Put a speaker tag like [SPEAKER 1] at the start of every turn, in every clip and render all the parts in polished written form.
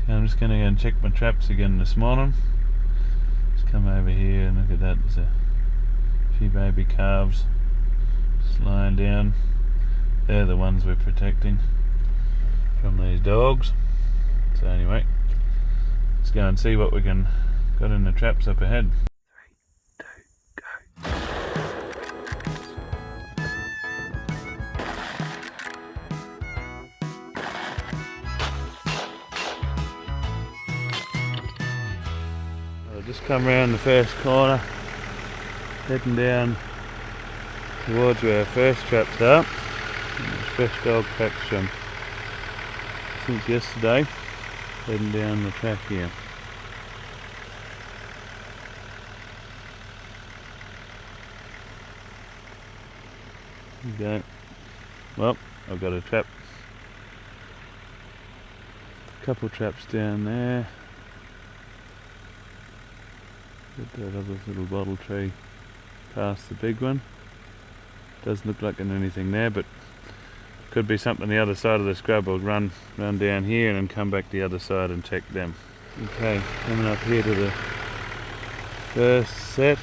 [SPEAKER 1] Okay, I'm just going to go and check my traps again this morning. Just come over here and look at that. There's a few baby calves just lying down. They're the ones we're protecting from these dogs. So anyway, let's go and see what we got in the traps up ahead. 3, 2, go. I've just come around the first corner, heading down towards where our first traps are. Fresh dog tracks from since yesterday, heading down the track here. Okay, well, I've got a couple traps down there. Got that other little bottle tree past the big one. Doesn't look like there's anything there, but could be something the other side of the scrub. I'll run down here and then come back the other side and check them. Okay, coming up here to the first set.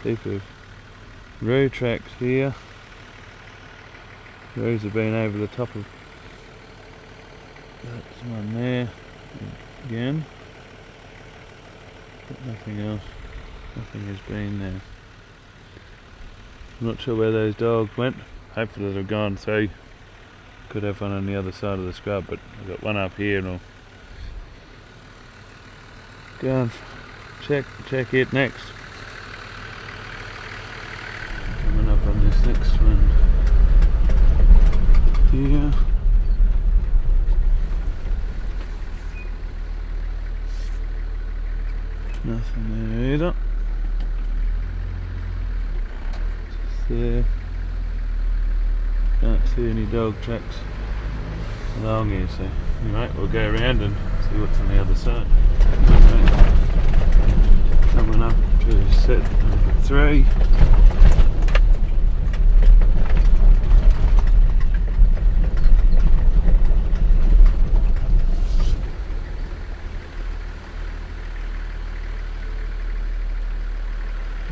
[SPEAKER 1] Heap of row tracks here. Rows have been over the top of that's one there again, but nothing else. Nothing has been there. I'm not sure where those dogs went. Hopefully they've gone through. Could have one on the other side of the scrub, but I've got one up here and I'll go and check it next. Coming up on this next one here. Nothing there either. There. Can't see any dog tracks along here, so anyway, we'll go around and see what's on the other side. Okay. Coming up to set number 3.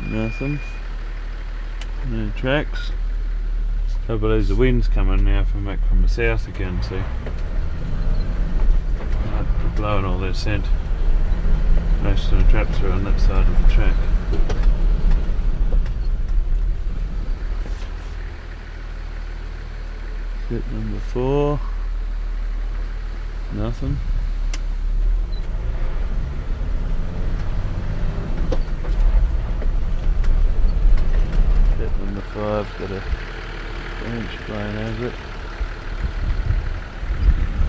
[SPEAKER 1] Nothing. No tracks. I believe the wind's coming now from back from the south again, so might be blowing all their scent. Most of the traps are on that side of the track. Set number 4. Nothing. Number 5's got a branch blown over it.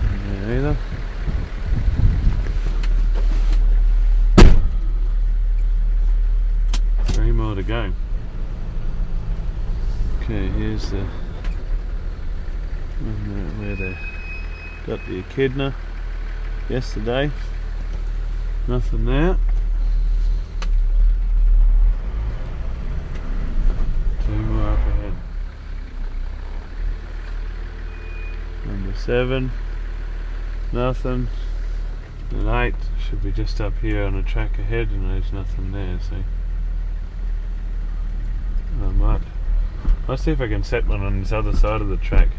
[SPEAKER 1] Not there either. Three more to go. Okay, here's the one where they got the echidna yesterday. Nothing there. More up ahead. Number 7, nothing. And 8 should be just up here on the track ahead, and there's nothing there. So I'll see if I can set one on this other side of the track,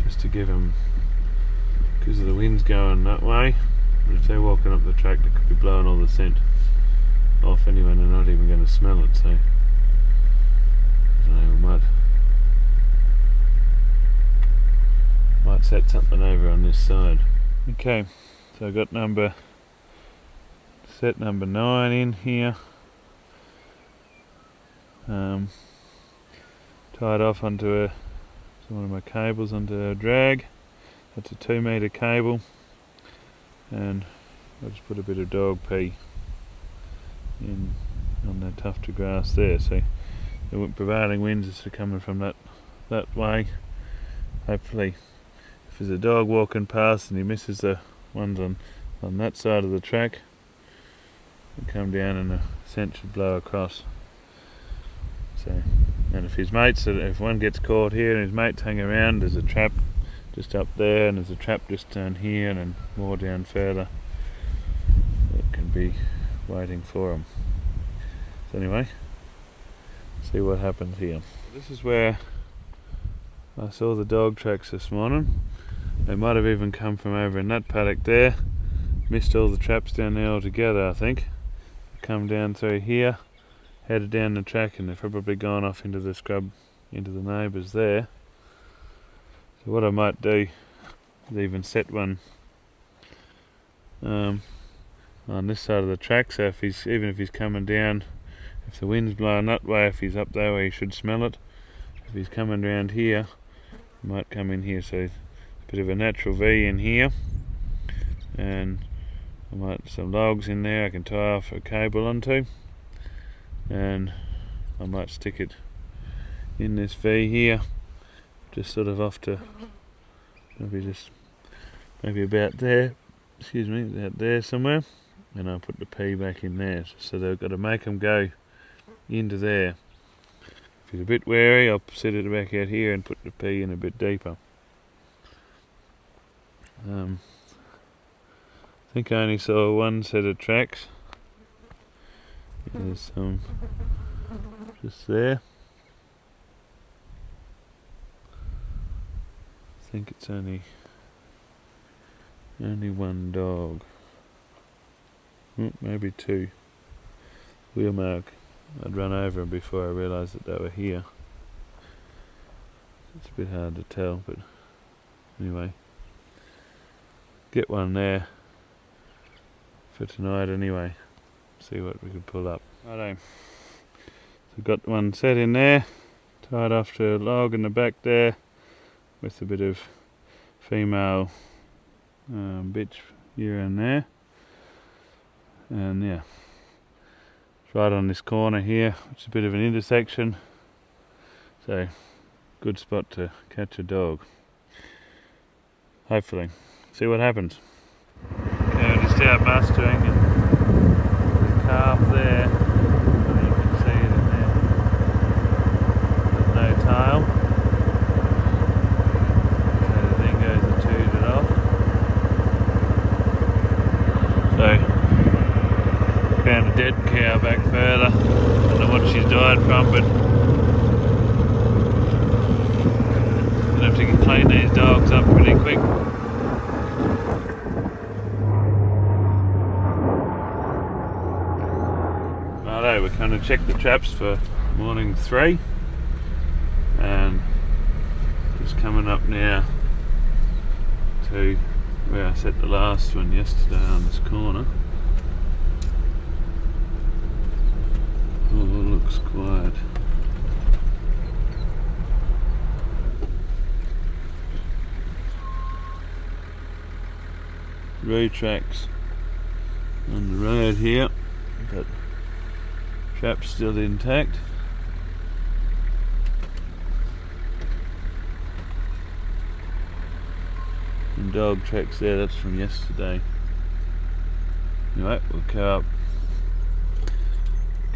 [SPEAKER 1] just to give them, because the wind's going that way. And if they're walking up the track, they could be blowing all the scent off anyway. They're not even going to smell it. So. We might set something over on this side. Okay, so I've got set number 9 in here. Tied off onto one of my cables onto a drag. That's a 2 metre cable, and I'll just put a bit of dog pee in on the tuft of grass there. So the prevailing winds are coming from that way. Hopefully, if there's a dog walking past and he misses the ones on that side of the track, it'll come down and the scent should blow across. So, and if his mates, if one gets caught here and his mates hang around, there's a trap just up there, and there's a trap just down here and then more down further that can be waiting for them. So anyway, see what happens here. This is where I saw the dog tracks this morning. They might have even come from over in that paddock there. Missed all the traps down there altogether, I think. Come down through here, headed down the track, and they've probably gone off into the scrub, into the neighbours there. So what I might do is even set one on this side of the track, so if even if he's coming down, if the wind's blowing that way, if he's up there where he should smell it, if he's coming around here, he might come in here. So a bit of a natural V in here, and I might some logs in there I can tie off a cable onto, and I might stick it in this V here, just sort of off to maybe about there, excuse me, about there somewhere, and I'll put the P back in there. So they've got to make them go into there. If he's a bit wary, I'll set it back out here and put the P in a bit deeper. I think I only saw one set of tracks. There's some just there. I think it's only one dog. Maybe two. Wheel mark. I'd run over them before I realised that they were here. It's a bit hard to tell, but anyway. Get one there for tonight anyway. See what we can pull up. Righto. So got one set in there, tied off to a log in the back there, with a bit of female bitch here and there. And yeah, it's right on this corner here, which is a bit of an intersection. So, good spot to catch a dog. Hopefully. See what happens. Okay, we're just out mustering, and the calf there, you can see it in there. There's no tail. So the dingoes are chewed it off. So, found a dead cow back further. I don't know what she's died from, but I'm gonna have to clean these dogs up pretty quick. We're going to check the traps for morning 3, and just coming up now to where I set the last one yesterday on this corner. Oh, looks quiet. Road tracks on the road here, but trap's still intact. And dog tracks there, that's from yesterday. Anyway, we'll go up,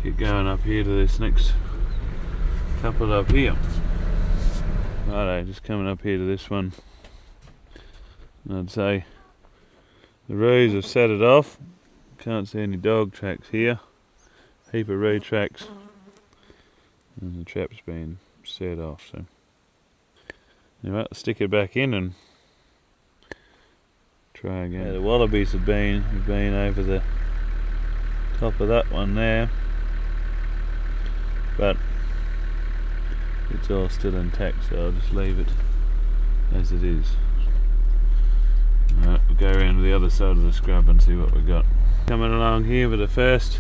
[SPEAKER 1] keep going up here to this next couple up here. Righto, just coming up here to this one. And I'd say the roos have set it off. Can't see any dog tracks here. Heap of road tracks, and the trap's been set off. So anyway, I'll stick it back in and try again. Yeah, the wallabies have been over the top of that one there, but it's all still intact, so I'll just leave it as it is. Alright, we'll go around to the other side of the scrub and see what we've got. Coming along here with the first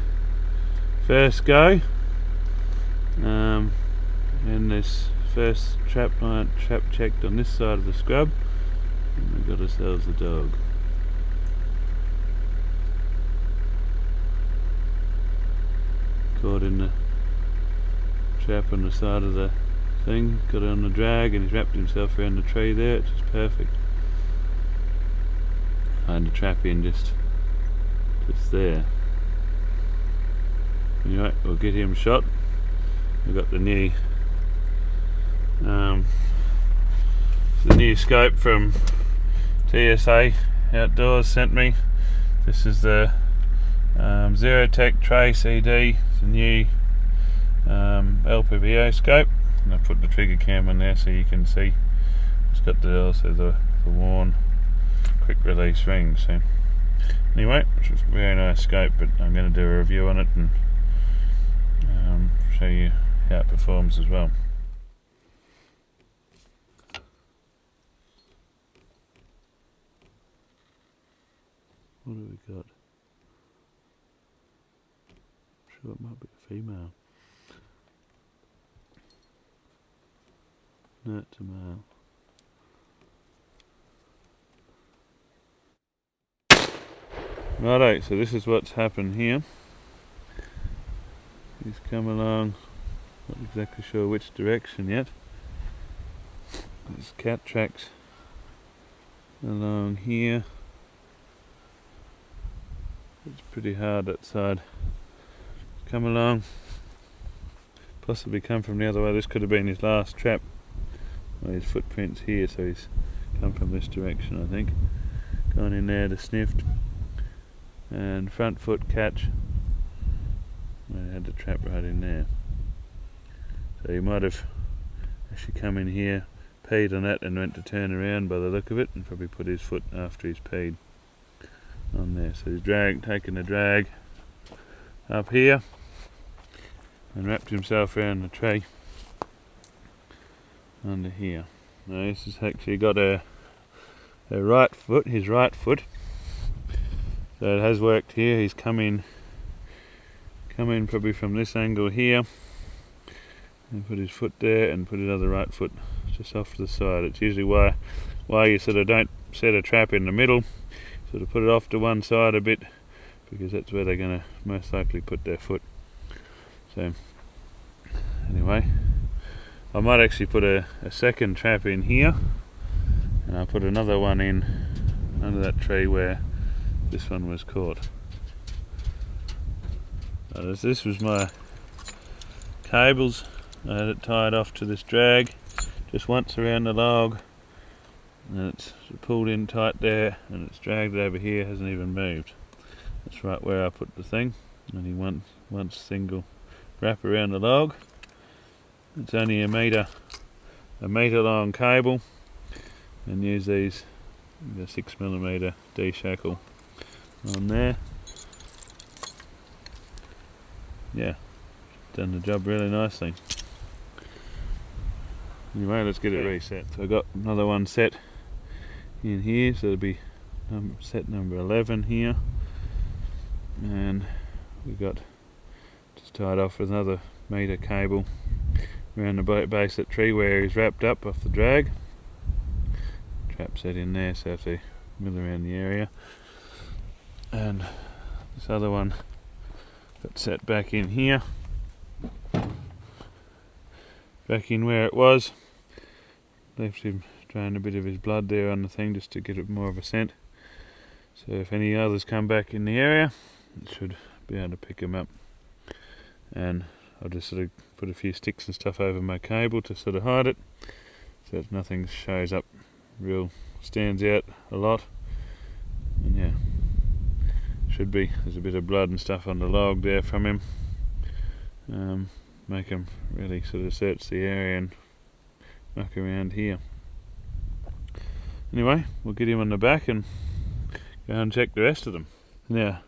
[SPEAKER 1] go, and this first trap checked on this side of the scrub, and we've got ourselves a dog. Caught in the trap on the side of the thing, got it on the drag, and he's wrapped himself around the tree there, which is perfect. I had the trap in just there. Anyway, we'll get him shot. We've got the new It's a new scope from TSA Outdoors sent me. This is the Zerotech Tray CD. It's a new LPVO scope, and I put the trigger cam on there so you can see. It's got also the worn quick release ring. So anyway, it's a very nice scope, but I'm going to do a review on it and show you how it performs as well. What have we got? I'm sure it might be a female. No, it's a male. Righto, so this is what's happened here. He's come along, not exactly sure which direction yet. There's cat tracks along here. It's pretty hard that side. Come along, possibly come from the other way. This could have been his last trap. Well, his footprints here, so he's come from this direction, I think. Gone in there to sniffed, and front foot catch. I had the trap right in there. So he might have actually come in here, peed on that, and went to turn around by the look of it, and probably put his foot after he's peed on there. So he's taken the drag up here and wrapped himself around the tray under here. Now this has actually got his right foot. So it has worked here. He's come in probably from this angle here and put his foot there and put his other right foot just off to the side. It's usually why you sort of don't set a trap in the middle. Sort of put it off to one side a bit, because that's where they're going to most likely put their foot. So anyway, I might actually put a second trap in here, and I'll put another one in under that tree where this one was caught. This was my cables. I had it tied off to this drag just once around the log, and it's pulled in tight there, and it's dragged over here, hasn't even moved. That's right where I put the thing. Only one single wrap around the log. It's only a metre long cable, and use these 6mm D-shackle on there. Yeah, done the job really nicely. Anyway, let's get it reset. So I got another one set in here, so it'll be set number 11 here, and we got just tied off with another metre cable around the base of that tree where he's wrapped up off the drag. Trap set in there, so I have to mill around the area, and this other one got set back in here, back in where it was. Left him drain a bit of his blood there on the thing just to get it more of a scent. So if any others come back in the area, it should be able to pick them up. And I'll just sort of put a few sticks and stuff over my cable to sort of hide it, so that nothing shows up stands out a lot. And yeah, should be. There's a bit of blood and stuff on the log there from him. Make him really sort of search the area and muck around here. Anyway, we'll get him on the back and go and check the rest of them. Now,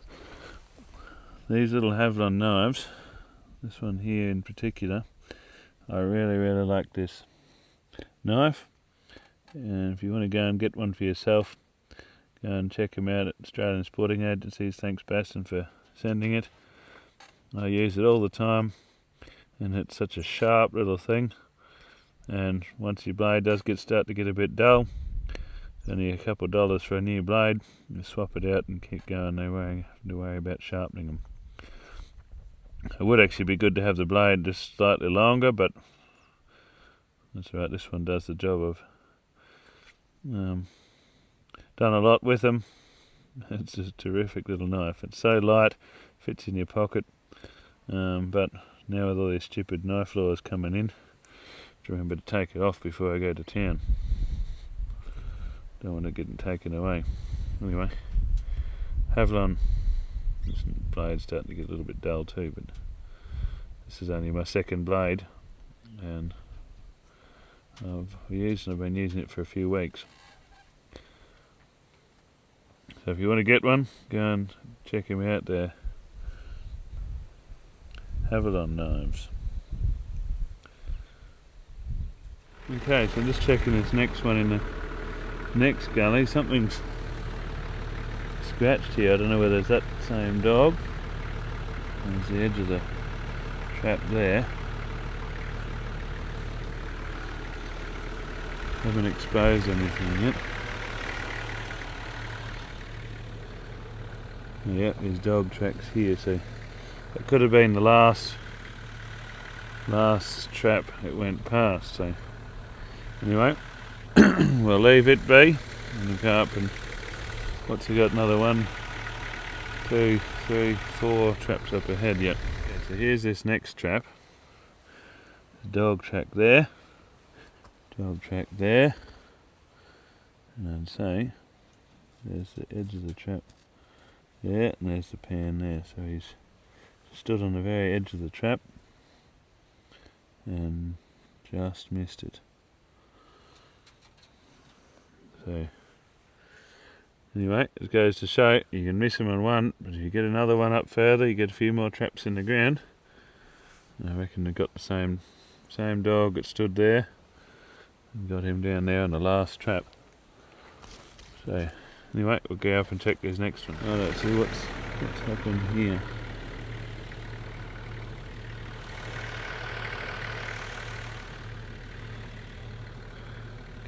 [SPEAKER 1] these little Havlon knives, this one here in particular, I really like this knife. And if you want to go and get one for yourself, go and check them out at Australian Sporting Agencies. Thanks Baston for sending it. I use it all the time, and it's such a sharp little thing. And once your blade does start to get a bit dull, it's only a couple of dollars for a new blade. You swap it out and keep going. No have to worry about sharpening them. It would actually be good to have the blade just slightly longer, but that's right. This one does the job of. Done a lot with them. It's just a terrific little knife. It's so light, fits in your pocket. But now with all these stupid knife laws coming in, I remember to take it off before I go to town. don't want it getting taken away. Anyway, Havlon. This blade's starting to get a little bit dull too, but this is only my second blade, and I've been using it for a few weeks. So if you want to get one, go and check him out there. Havlon knives. Okay, so I'm just checking this next one in the next gully. Something's scratched here. I don't know whether it's that same dog. There's the edge of the trap there. Haven't exposed anything yet. Yep, there's dog tracks here, so it could have been the last trap it went past. So anyway, we'll leave it be and go up and what's he got? Another 1, 2, 3, 4 traps up ahead. Yep. Okay, so here's this next trap. Dog track there. Dog track there. And I'd say there's the edge of the trap there, and there's the pan there. So he's stood on the very edge of the trap and just missed it. So anyway, it goes to show you can miss them on one, but if you get another one up further, you get a few more traps in the ground. I reckon they've got the same dog that stood there and got him down there on the last trap. So anyway, we'll go up and check this next one. Right, let's see what's happened here.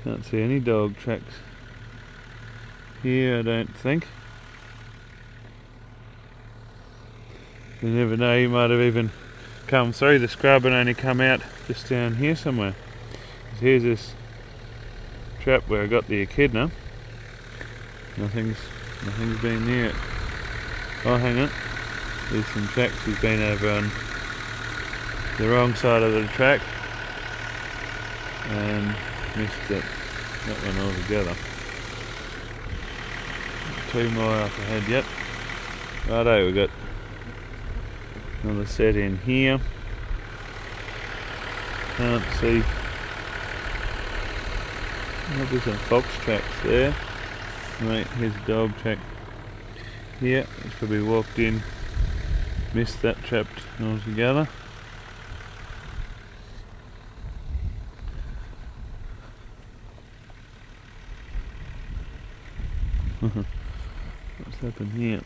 [SPEAKER 1] Can't see any dog tracks here, I don't think. You never know, you might have even come through the scrub and only come out just down here somewhere. Here's this trap where I got the echidna. Nothing's been near it. Oh, hang on. There's some tracks. He's been over on the wrong side of the track and missed that one altogether. 2 more up ahead yet. Righto, we've got another set in here. Can't see. Oh, there's some fox tracks there. Right, here's a dog track here. He's probably walked in, missed that trap altogether. What's happened here?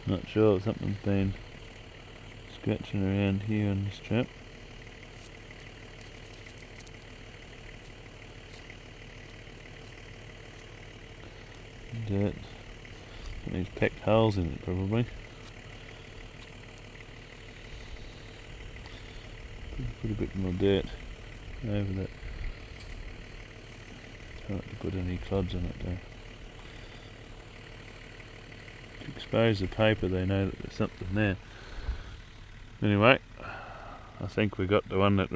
[SPEAKER 1] Not sure, something's been scratching around here on this trap. Dirt. He's pecked holes in it probably. Put a bit more dirt over that. Try not to put any clods on it though. To expose the paper, they know that there's something there. Anyway, I think we got the one that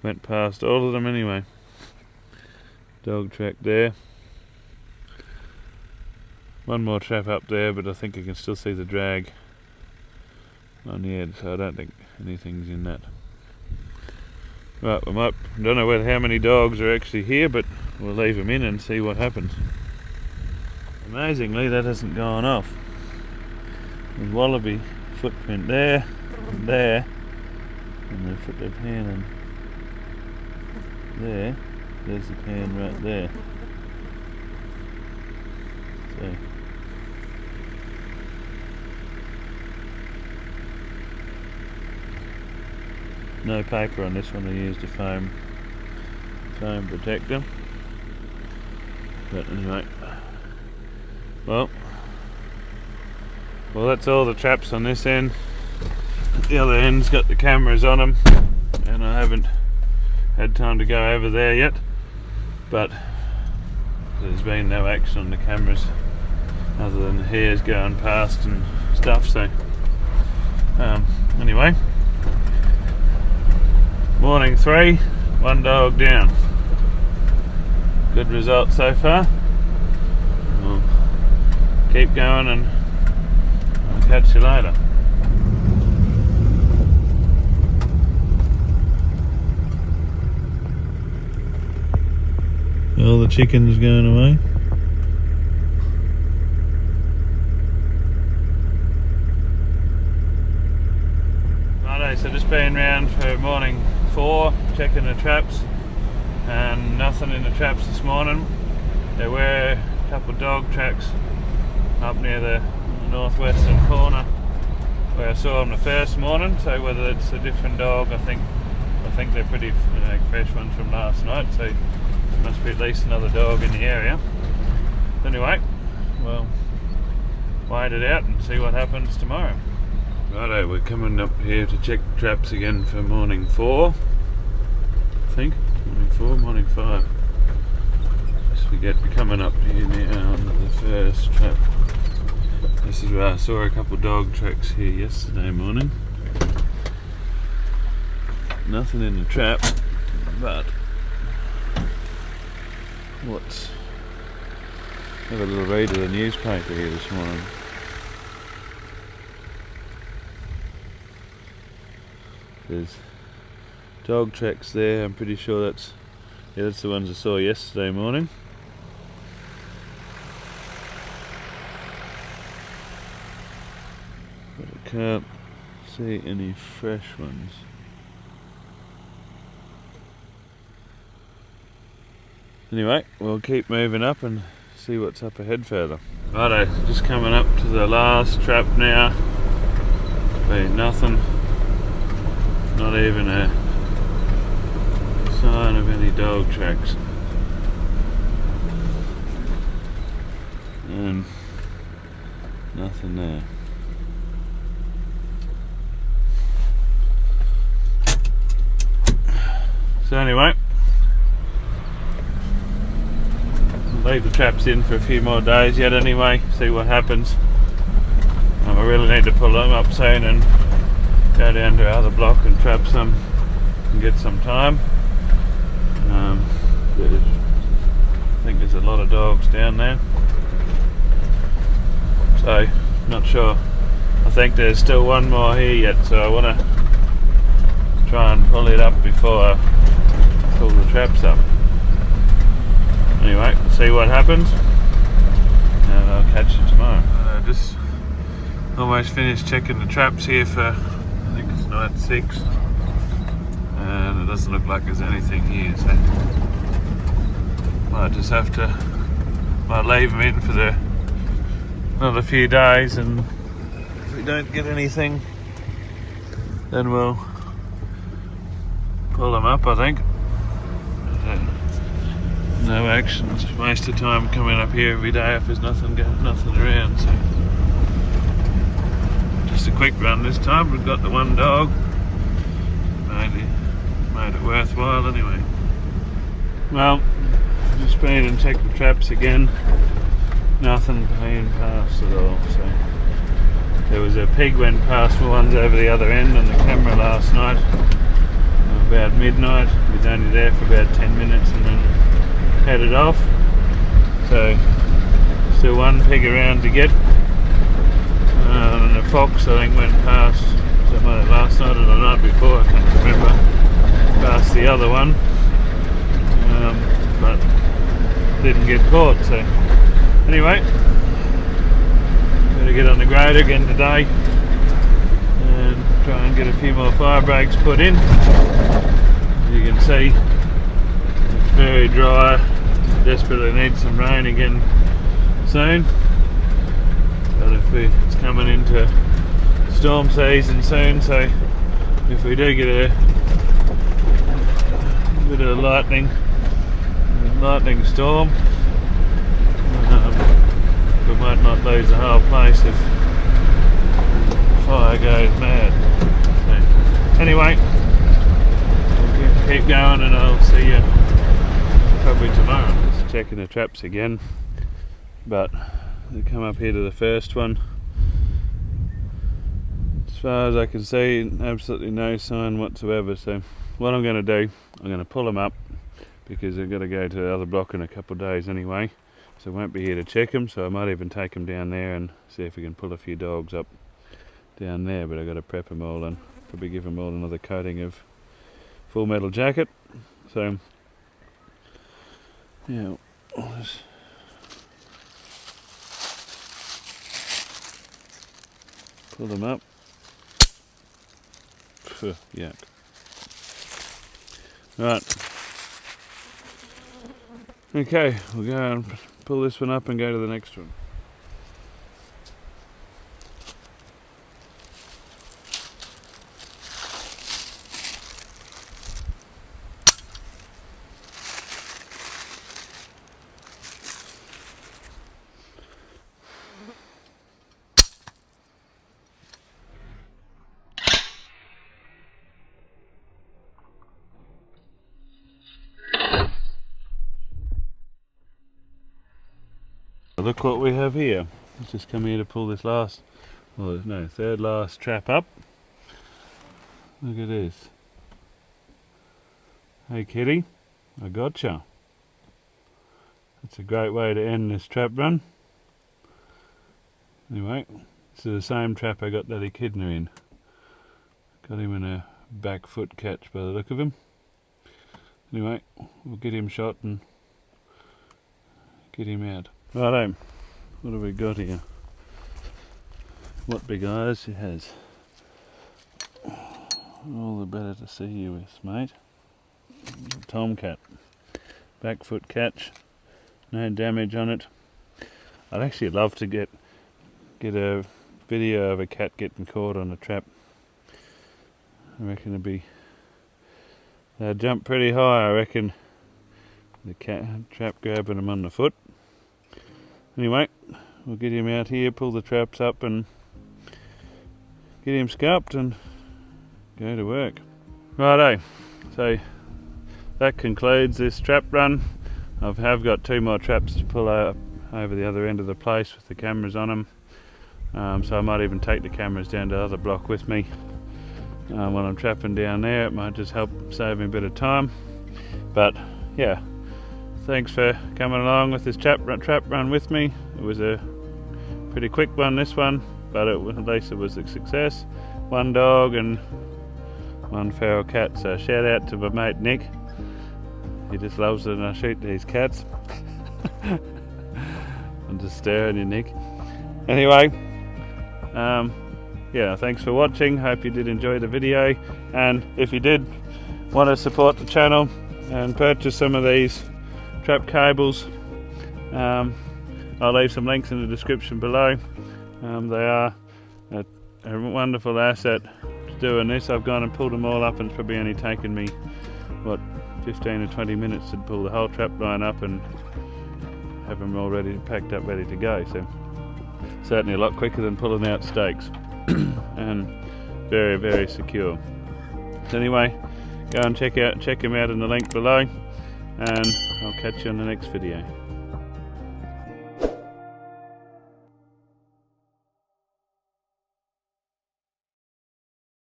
[SPEAKER 1] went past all of them anyway. Dog track there. One more trap up there, but I think I can still see the drag on the edge, so I don't think anything's in that. Right, I don't know how many dogs are actually here, but we'll leave them in and see what happens. Amazingly, that hasn't gone off. There's wallaby footprint there, and there, and they put their pan in there. There's the pan right there. So no paper on this one. I used a foam protector. But anyway, well, that's all the traps on this end. The other end's got the cameras on them, and I haven't had time to go over there yet. But there's been no action on the cameras other than the hares going past and stuff. So anyway. Morning 3, 1 dog down. Good result so far. We'll keep going and I'll catch you later. All the chickens going away. Righto, so just been round for morning 4, checking the traps, and nothing in the traps this morning. There were a couple of dog tracks up near the northwestern corner where I saw them the first morning, so whether it's a different dog, I think they're pretty fresh ones from last night, so must be at least another dog in the area. Anyway, we'll wait it out and see what happens tomorrow. Righto, we're coming up here to check the traps again for morning 4. I think morning 4, morning 5. Just we get coming up here now on the first trap. This is where I saw a couple of dog tracks here yesterday morning. Nothing in the trap, but have a little read of the newspaper here this morning. There's dog tracks there. I'm pretty sure that's the ones I saw yesterday morning. But I can't see any fresh ones. Anyway, we'll keep moving up and see what's up ahead further. Righto, just coming up to the last trap now. Been nothing, not even a sign of any dog tracks. And nothing there. So anyway, leave the traps in for a few more days yet anyway, see what happens. I really need to pull them up soon and go down to our other block and trap some and get some time. I think there's a lot of dogs down there, so not sure. I think there's still one more here yet, so I want to try and pull it up before I pull the traps up. Anyway, see what happens, and I'll catch you tomorrow. Just almost finished checking the traps here for, I think it's night 6, and it doesn't look like there's anything here, so might just have to leave them in for another few days, and if we don't get anything, then we'll pull them up, I think. No action, it's a waste of time coming up here every day if there's nothing around, so just a quick run this time. We've got the one dog, made it worthwhile anyway. Well, just been and checked the traps again, nothing being past at all. So there was a pig went past the ones over the other end on the camera last night about midnight. We was only there for about 10 minutes and then headed off, so still one pig around to get, and a fox I think went past last night or the night before, I can't remember, past the other one, but didn't get caught. So anyway, gotta get on the grader again today and try and get a few more fire breaks put in. As you can see, it's very dry, desperately need some rain again soon, but it's coming into storm season soon, so if we do get a bit of lightning storm, we might not lose the whole place if fire goes mad. So anyway, we'll keep going and I'll see you probably tomorrow. Just checking the traps again, but they come up here to the first one. As far as I can see, absolutely no sign whatsoever. So what I'm going to do, I'm going to pull them up because I've got to go to the other block in a couple of days anyway, so I won't be here to check them. So I might even take them down there and see if we can pull a few dogs up down there, but I've got to prep them all and probably give them all another coating of full metal jacket. So yeah, I'll just pull them up. Phew, yuck. Right. Okay, we'll go and pull this one up and go to the next one. Look what we have here. Let's just come here to pull this third last trap up. Look at this. Hey kitty, I gotcha. That's a great way to end this trap run. Anyway, this is the same trap I got that echidna in. Got him in a back foot catch by the look of him. Anyway, we'll get him shot and get him out. Righto, what have we got here? What big eyes he has. All the better to see you with, mate. Tomcat. Back foot catch. No damage on it. I'd actually love to get a video of a cat getting caught on a trap. I reckon they'd jump pretty high, I reckon. The cat trap grabbing them on the foot. Anyway, we'll get him out here, pull the traps up and get him sculpted and go to work. Righto, so that concludes this trap run. I have got 2 more traps to pull out over the other end of the place with the cameras on them. So I might even take the cameras down to the other block with me when I'm trapping down there. It might just help save me a bit of time. But yeah, thanks for coming along with this trap run with me. It was a pretty quick one, this one, but at least it was a success. 1 dog and 1 feral cat, so shout out to my mate Nick. He just loves it when I shoot these cats. I'm just staring at you, Nick. Anyway, yeah, thanks for watching. Hope you did enjoy the video, and if you did want to support the channel and purchase some of these trap cables, I'll leave some links in the description below. They are a wonderful asset to doing this. I've gone and pulled them all up, and it's probably only taken me 15 or 20 minutes to pull the whole trap line up and have them all ready, packed up, ready to go. So certainly a lot quicker than pulling out stakes and very, very secure. So anyway, go and check him out in the link below, and I'll catch you on the next video.